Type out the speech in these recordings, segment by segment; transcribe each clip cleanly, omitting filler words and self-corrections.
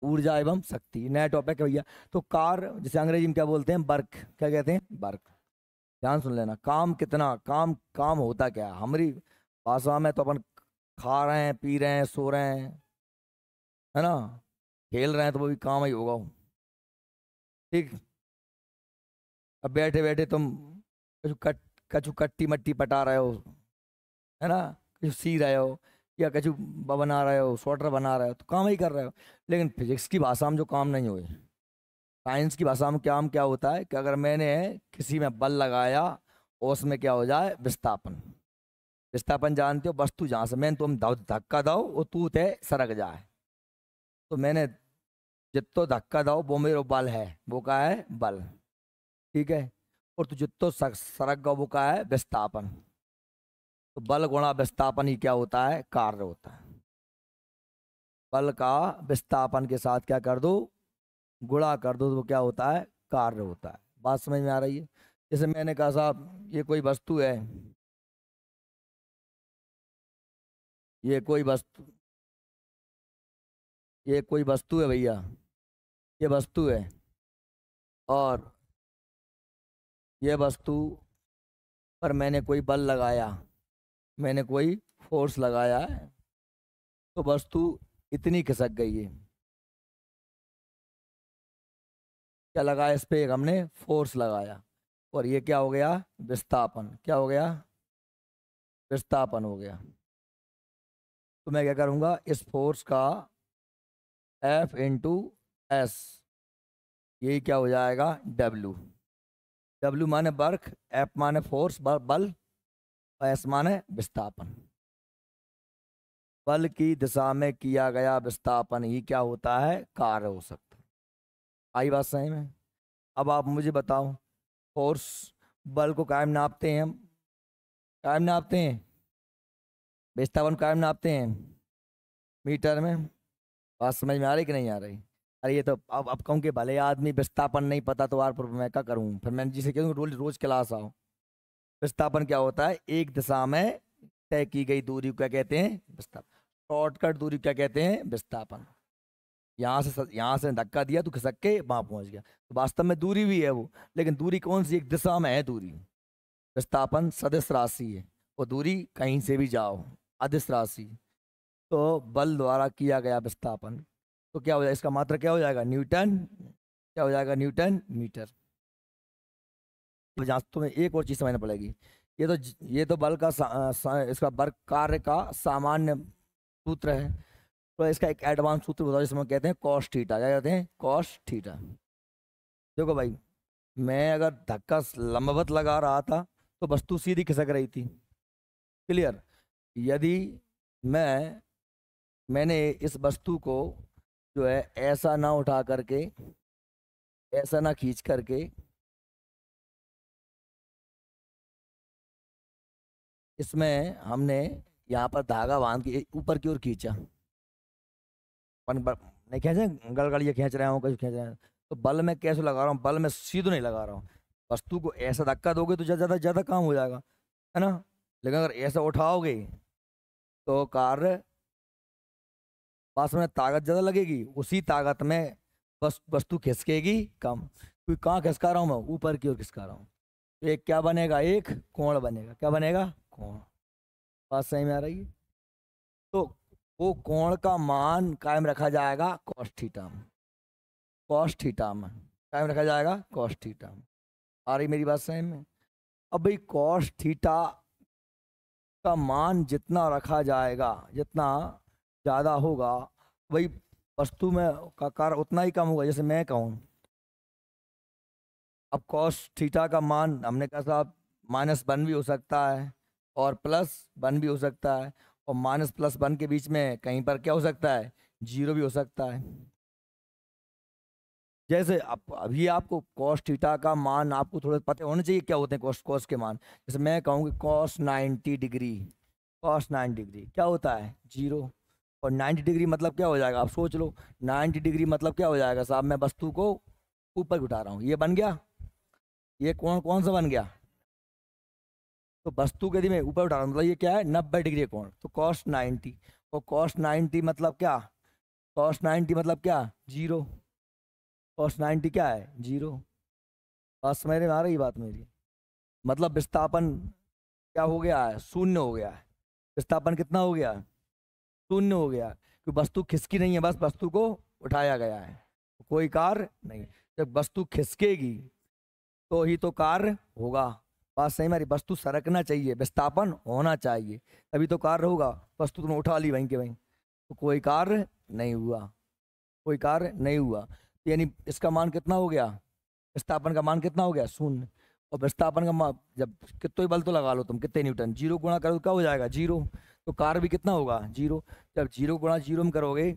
ऊर्जा एवं शक्ति, नया टॉपिक है भैया। तो कार जिसे अंग्रेजी में क्या बोलते हैं, वर्क, क्या कहते हैं, वर्क। ध्यान सुन लेना, काम कितना, काम काम होता क्या है हमारी भाषा में, तो अपन खा रहे हैं, पी रहे हैं, सो रहे हैं, है ना, खेल रहे हैं, तो वो भी काम ही होगा। ठीक। अब बैठे बैठे तुम कछु कट्टी मट्टी पटा रहे हो, है ना, कछु सी रहे हो, या कछु बना रहे हो, स्वेटर बना रहे हो, तो काम ही कर रहे हो। लेकिन फिजिक्स की भाषा में जो काम नहीं हुए, साइंस की भाषा में काम क्या होता है कि अगर मैंने किसी में बल लगाया और उसमें क्या हो जाए, विस्थापन। विस्थापन जानते हो, वस्तु जहां से मैंने तुम धक्का दो वो तू ते सरक जाए, तो मैंने जितो धक्का दो वो मेरा बल है, वो का है बल। ठीक है। और तू जितो सरक गो वो का है विस्थापन। तो बल गुणा विस्थापन ही क्या होता है, कार्य होता है। बल का विस्थापन के साथ क्या कर दो, गुणा कर दो, तो वो क्या होता है, कार्य होता है। बात समझ में आ रही है। जैसे मैंने कहा साहब ये कोई वस्तु है, ये कोई वस्तु, ये कोई वस्तु है भैया, ये वस्तु है, और ये वस्तु पर मैंने कोई बल लगाया, मैंने कोई फोर्स लगाया है, तो वस्तु इतनी खिसक गई है। क्या लगाया इस पे, एक हमने फोर्स लगाया, और ये क्या हो गया, विस्थापन। क्या हो गया, विस्थापन हो गया। तो मैं क्या करूंगा, इस फोर्स का F इंटू एस, यही क्या हो जाएगा, W। W माने वर्क, F माने फोर्स बल, और S माने विस्थापन। बल की दिशा में किया गया विस्थापन ही क्या होता है, कार्य हो सकता है। आई बात सही में। अब आप मुझे बताओ, फोर्स, बल को कायम नापते हैं हम, कायम नापते हैं, विस्थापन कायम नापते हैं मीटर में। बात समझ में आ रही कि नहीं आ रही। अरे ये तो अब कहूँ कि भले आदमी विस्थापन नहीं पता तो यार फिर मैं क्या करूँ, फिर मैं जिसे कहूँ रोज रोज क्लास आओ। विस्थापन क्या होता है, एक दिशा में तय की गई दूरी को क्या कहते हैं, विस्थापन। शॉर्टकट दूरी क्या कहते हैं, विस्थापन। यहाँ से धक्का दिया तो खिसक के वहां पहुंच गया, तो वास्तव में दूरी भी है वो, लेकिन दूरी कौन सी, एक दिशा में है दूरी। विस्थापन सदिश राशि है, वो दूरी कहीं से भी जाओ, अदिश राशि। तो बल द्वारा किया गया विस्थापन, तो क्या हो जाएगा, इसका मात्रा क्या हो जाएगा, न्यूटन। क्या हो जाएगा, न्यूटन मीटर। तो जहाँ तुम्हें एक और चीज समझना पड़ेगी, ये तो बल का इसका वर्क कार्य का सामान्य सूत्र है। तो इसका एक एडवांस सूत्र बताओ जिसमें कहते हैं कॉस थीटा। क्या कहते हैं, कॉस थीटा। देखो भाई, मैं अगर धक्का लंबवत लगा रहा था तो वस्तु सीधी खिसक रही थी, क्लियर। यदि मैंने इस वस्तु को जो है ऐसा ना उठा करके, ऐसा ना खींच करके, इसमें हमने यहाँ पर धागा बांध के ऊपर की ओर खींचा, नहीं खींचे, गड़गड़िया खींच रहे हो, कुछ खींच रहे हैं, तो बल में कैसे लगा रहा हूँ, बल में सीधे नहीं लगा रहा हूँ। वस्तु को ऐसा धक्का दोगे तो ज्यादा ज्यादा काम हो जाएगा, है ना। लेकिन अगर ऐसा उठाओगे तो कार्य, पास में ताकत ज्यादा लगेगी, उसी ताकत में बस वस्तु खिसकेगी कम। क्योंकि कहाँ खिसका रहा हूँ मैं, ऊपर की ओर खिसका रहा हूँ। तो एक क्या बनेगा, एक कोण बनेगा। क्या बनेगा, कोण। बात सही में आ रही है। तो वो कोण का मान कायम रखा जाएगा कॉस थीटा में, कॉस थीटा में कायम रखा जाएगा, कॉस थीटा में। आ रही मेरी बात सही में। अब भाई कॉस थीटा का मान जितना रखा जाएगा, जितना ज़्यादा होगा, वही वस्तु में का कार्य उतना ही कम होगा। जैसे मैं कहूँ, अब कॉस थीटा का मान हमने कहा साहब -1 भी हो सकता है और +1 भी हो सकता है, और -+1 के बीच में कहीं पर क्या हो सकता है, 0 भी हो सकता है। जैसे अभी आपको कॉस थीटा का मान आपको थोड़ा पता होना चाहिए क्या होते हैं कॉस कॉस के मान। जैसे मैं कहूँ कि कॉस 90 डिग्री, कॉस 90 डिग्री क्या होता है, 0। और 90 डिग्री मतलब क्या हो जाएगा, आप सोच लो। 90 डिग्री मतलब क्या हो जाएगा साहब, मैं वस्तु को ऊपर उठा रहा हूँ, ये बन गया, ये कौन कौन सा बन गया। तो वस्तु के यदि मैं ऊपर उठा रहा हूँ मतलब ये क्या है, 90 डिग्री कोण, तो कॉस 90। और कॉस 90 मतलब क्या, cos 90 मतलब क्या, जीरो। cos 90 क्या है, जीरो। बात समझ में आ रही बात मेरी? मतलब विस्थापन क्या हो गया है, शून्य हो गया है। विस्थापन कितना हो गया, शून्य हो गया, क्योंकि वस्तु खिसकी नहीं है, बस वस्तु को उठाया गया है, कोई कार्य नहीं। जब वस्तु खिसकेगी तो ही तो कार्य होगा। बात सही हमारी, वस्तु सरकना चाहिए, विस्थापन होना चाहिए, तभी तो कार्य होगा। वस्तु तुमने उठा ली वहीं के वहीं, तो कोई कार्य नहीं हुआ, कोई कार्य नहीं हुआ। यानी इसका मान कितना हो गया, विस्थापन का मान कितना हो गया, शून्य। और विस्थापन का मान, जब कितना ही बल तो लगा लो तुम, कितने न्यूटन, जीरो गुणा करो तो क्या हो जाएगा, जीरो। तो कार्य भी कितना होगा, जीरो। जब जीरो गुणा जीरो में करोगे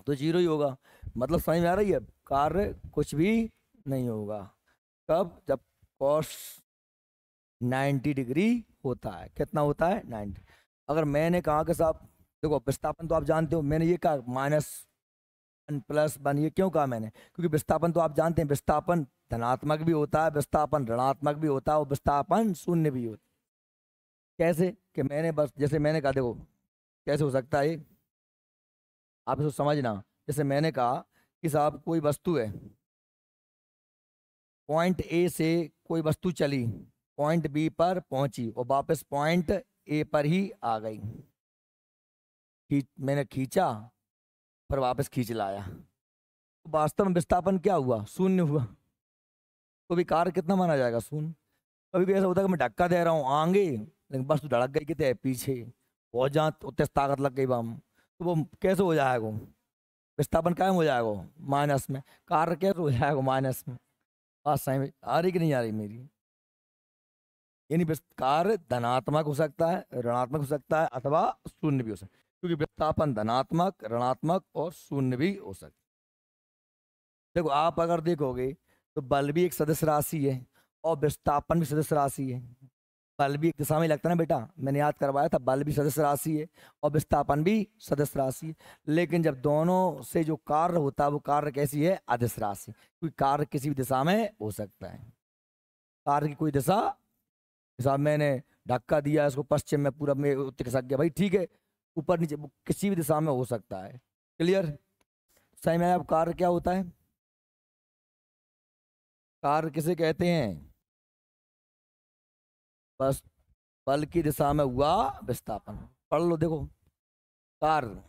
तो जीरो ही होगा। मतलब समझ में आ रही है, कार्य कुछ भी नहीं होगा। कब, जब कॉस 90 डिग्री होता है, कितना होता है, 90। अगर मैंने कहा कि साहब देखो विस्थापन तो आप जानते हो, मैंने ये कहा -1 +1, ये क्यों कहा मैंने, क्योंकि विस्थापन तो आप जानते हैं, विस्थापन धनात्मक भी होता है, विस्थापन ऋणात्मक भी होता है, और विस्थापन शून्य भी होता है। कैसे, कि मैंने बस जैसे मैंने कहा, देखो कैसे हो सकता है ये, आप इसको समझना। जैसे मैंने कहा कि साहब कोई वस्तु है, पॉइंट ए से कोई वस्तु चली, पॉइंट बी पर पहुंची और वापस पॉइंट ए पर ही आ गई। मैंने खींचा, फिर वापस खींच लाया, तो वास्तव में विस्थापन क्या हुआ, शून्य हुआ। तो भी कार्य कितना माना जाएगा, शून्य। कभी भी ऐसा होता है कि मैं धक्का दे रहा हूँ आगे, लेकिन बस धड़क गई कितने पीछे, बहुत जहाँ उतने ताकत लग गई बम, तो वो कैसे हो जाएगा, विस्थापन कायम हो जाएगा माइनस में, कार्य कैसे हो जाएगा माइनस में। बात सही आ रही कि नहीं आ रही मेरी? यानी कार्य धनात्मक हो सकता है, ऋणात्मक हो सकता है, अथवा शून्य भी हो सकता है, क्योंकि विस्थापन धनात्मक, ऋणात्मक और शून्य भी हो सकता है। देखो आप अगर देखोगे तो बल भी एक सदिश राशि है और विस्थापन भी सदिश राशि है। बल भी एक दिशा में लगता है ना बेटा, मैंने याद करवाया था, बल भी सदिश राशि है और विस्थापन भी सदिश राशि है। लेकिन जब दोनों से जो कार्य होता है वो कार्य कैसी है, अदिश राशि, क्योंकि कार्य किसी भी दिशा में हो सकता है। कार्य की कोई दिशा, साहब मैंने धक्का दिया इसको पश्चिम में, पूरब में, उत्तर खिसक गया, भाई ठीक है, ऊपर नीचे किसी भी दिशा में हो सकता है। क्लियर? सही में अब कार्य क्या होता है, कार्य किसे कहते हैं, बस बल की दिशा में हुआ विस्थापन। पढ़ लो देखो, कार्य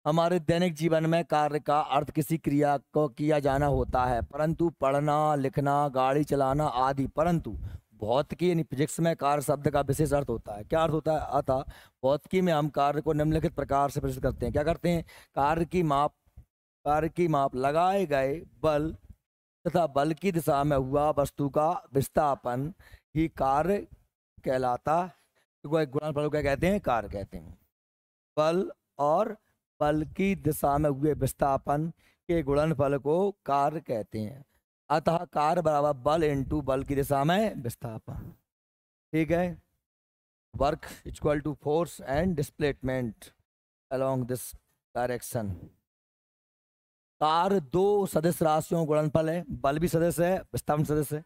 हमारे दैनिक जीवन में कार्य का अर्थ किसी क्रिया को किया जाना होता है, परंतु पढ़ना, लिखना, गाड़ी चलाना आदि। परंतु भौतिकी यानी फिजिक्स में कार्य शब्द का विशेष अर्थ होता है। क्या अर्थ होता है, आता भौतिकी में हम कार्य को निम्नलिखित प्रकार से प्रस्तुत करते हैं। क्या करते हैं, कार्य की माप लगाए गए बल तथा बल की दिशा में हुआ वस्तु का विस्थापन ही कार्य कहलाता है। गुणनफल को क्या कहते हैं, कार्य कहते हैं। बल और बल की दिशा में हुए विस्थापन के गुणनफल को कार्य कहते हैं। अतः कार्य बराबर बल इंटू बल की दिशा में विस्थापन। ठीक है, work equal to force and displacement along this direction. कार्य दो सदस्य राशियों गुणनफल है, बल भी सदस्य है, विस्थापन सदस्य है,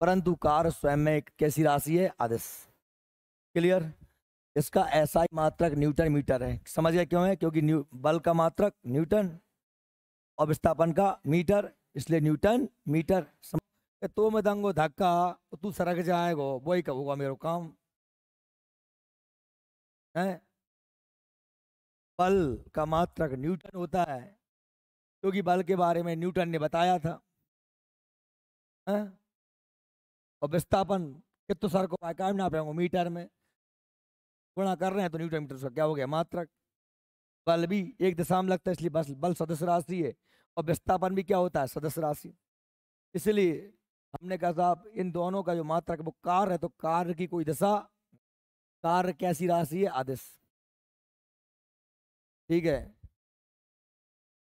परंतु कार्य स्वयं में एक कैसी राशि है, अदिश। क्लियर? इसका एसआई मात्रक न्यूटन मीटर है। समझ गए क्यों है, क्योंकि बल का मात्रक न्यूटन और विस्थापन का मीटर, इसलिए न्यूटन मीटर। तो मैं दंगो धक्का तो तू सरक जाएगा, वही कहूँगा मेरा काम है। बल का मात्रक न्यूटन होता है, क्योंकि बल के बारे में न्यूटन ने बताया था, है? और विस्थापन कितना सर को कायम ना पाएंगे, मीटर में गुणा कर रहे हैं तो न्यूटन मीटर का क्या हो गया, मात्रक। बल भी एक दिशा में लगता है, इसलिए बस बल सदस्य राशि है, और विस्थापन भी क्या होता है, सदस्य राशि। इसलिए हमने कहा साहब इन दोनों का जो मात्रक वो कार्य है, तो कार्य की कोई दिशा, कार्य कैसी राशि है, अदिश। ठीक है,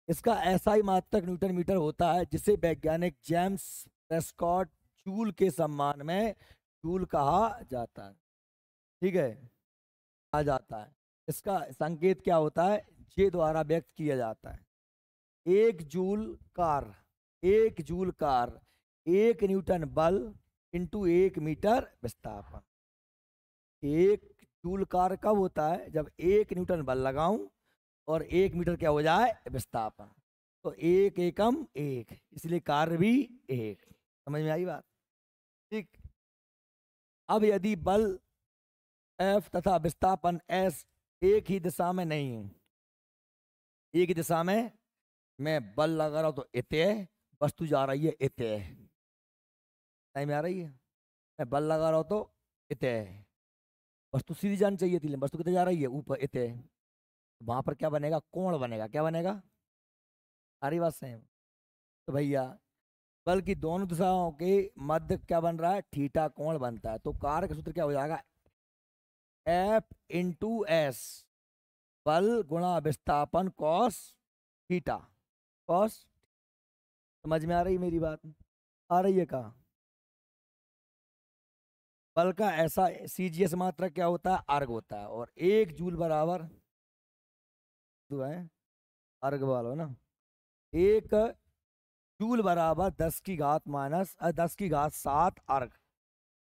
इसका ऐसा ही मात्रक न्यूटन मीटर होता है, जिसे वैज्ञानिक जेम्स प्रेस्कॉट जूल के सम्मान में जूल कहा जाता है। ठीक है, आ जाता है। इसका संकेत क्या होता है, जे द्वारा व्यक्त किया जाता है। एक जूल कार 1 न्यूटन बल इंटू 1 मीटर विस्थापन। 1 जूल कार कब होता है, जब 1 न्यूटन बल लगाऊं और 1 मीटर क्या हो जाए विस्थापन। तो एक एकम एक, इसलिए कार्य भी एक। समझ में आई बात? ठीक। अब यदि बल F तथा विस्थापन S एक ही दिशा में नहीं है, एक ही दिशा में मैं बल लगा रहा हूं तो इतने, वस्तु जा रही है इतने, टाइम में आ रही है, मैं बल लगा रहा हूं तो इतने, वस्तु सीधी जानी चाहिए थी, लेकिन वस्तु कितने जा रही है ऊपर इतने, वहां पर क्या बनेगा, कोण बनेगा। क्या बनेगा? सारी बात सेम। तो भैया बल की दोनों दिशाओं के मध्य क्या बन रहा है, थीटा कोण बनता है। तो कार्य का सूत्र क्या हो जाएगा, F × S, बल गुणा विस्थापन कॉस थीटा, कॉस। समझ में आ रही मेरी बात? आ रही है कहा? बल का ऐसा CGS मात्रा क्या होता है, अर्ग होता है, और 1 जूल बराबर जो है अर्ग वाला ना, 1 जूल बराबर 10⁻⁷ अर्ग।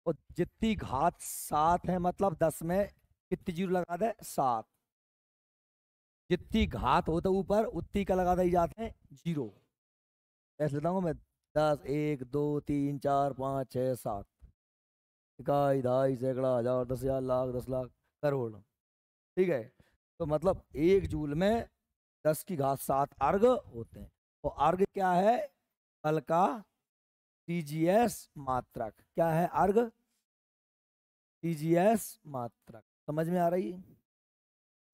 और जितनी घात 7 है मतलब 10 में कितनी जीरो लगा दे, 7। जितनी घात होता है ऊपर उतनी का लगा दी जाते हैं जीरो। ऐसे लेता हूँ मैं, 10 1 2 3 4 5 6 7, इकाई दहाई सैकड़ा हजार 10,000 लाख 10 लाख करोड़। ठीक है, तो मतलब 1 जूल में 10⁻⁷ अर्ग होते हैं। और अर्ग क्या है, बल का CGS मात्रक। क्या है अर्ग? CGS मात्रक। समझ में आ रही है?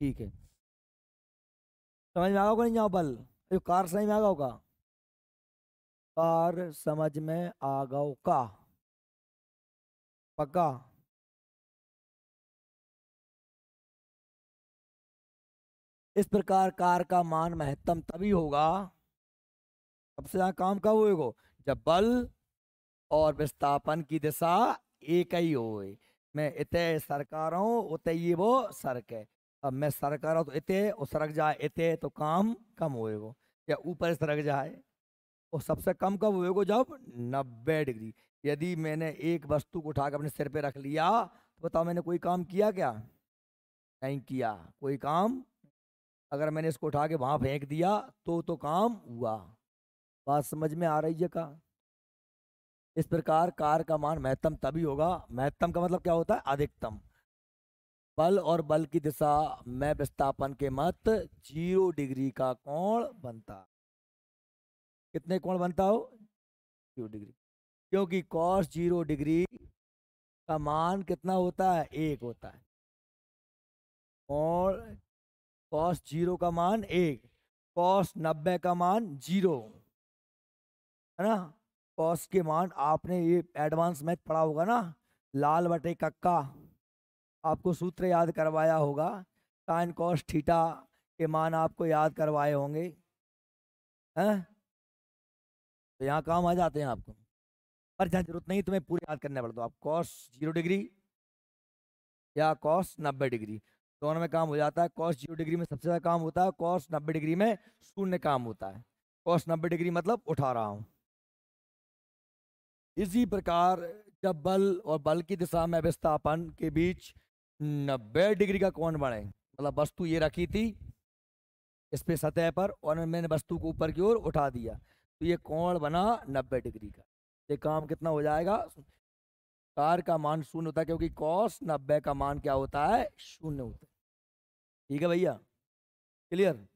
ठीक है, समझ में आ होगा नहीं? यहाँ बल जो कार समझ में आ होगा, कार समझ में आ गओ का, पक्का? इस प्रकार कार का मान महत्तम तभी होगा, सबसे ज्यादा काम कब होएगा, जब बल और विस्थापन की दिशा एक ही हो। मैं इते सरका रहा हूँ उते ये वो सरक है। अब मैं सरका रहा हूँ तो इते और सरक जाए इते, तो काम कम होएगा। या ऊपर सरक जाए, और सबसे कम कब होएगा, जब 90 डिग्री। यदि मैंने एक वस्तु को उठाकर अपने सिर पे रख लिया तो बताओ मैंने कोई काम किया क्या? नहीं किया कोई काम। अगर मैंने इसको उठा के वहां फेंक दिया तो काम हुआ। बात समझ में आ रही है का? इस प्रकार कार का मान महत्तम तभी होगा, महत्तम का मतलब क्या होता है, अधिकतम। बल और बल की दिशा में विस्थापन के मध्य 0 डिग्री का कोण बनता। कितने कोण बनता हो? 0 डिग्री। क्योंकि cos 0 डिग्री का मान कितना होता है, 1 होता है। और cos 0 का मान 1, cos 90 का मान 0, है ना? cos के मान आपने ये एडवांस मैथ पढ़ा होगा ना, लाल बटे कक्का, आपको सूत्र याद करवाया होगा। साइन कॉस थीटा के मान आपको याद करवाए होंगे, हैं? तो यहाँ काम आ जाते हैं आपको, पर जहाँ जरूरत नहीं तुम्हें पूरे याद करने पड़ता। आप cos 0 डिग्री या cos 90 डिग्री, दोनों में काम हो जाता है। cos 0 डिग्री में सबसे ज़्यादा काम होता है, cos 90 डिग्री में शून्य काम होता है। cos 90 डिग्री मतलब उठा रहा हूँ। इसी प्रकार जब बल और बल की दिशा में विस्थापन के बीच 90 डिग्री का कोण बने, मतलब वस्तु ये रखी थी इस पे सतह पर और मैंने वस्तु को ऊपर की ओर उठा दिया, तो ये कोण बना 90 डिग्री का। ये काम कितना हो जाएगा, कार का मान शून्य होता है, क्योंकि cos 90 का मान क्या होता है, शून्य होता है। ठीक है भैया, क्लियर?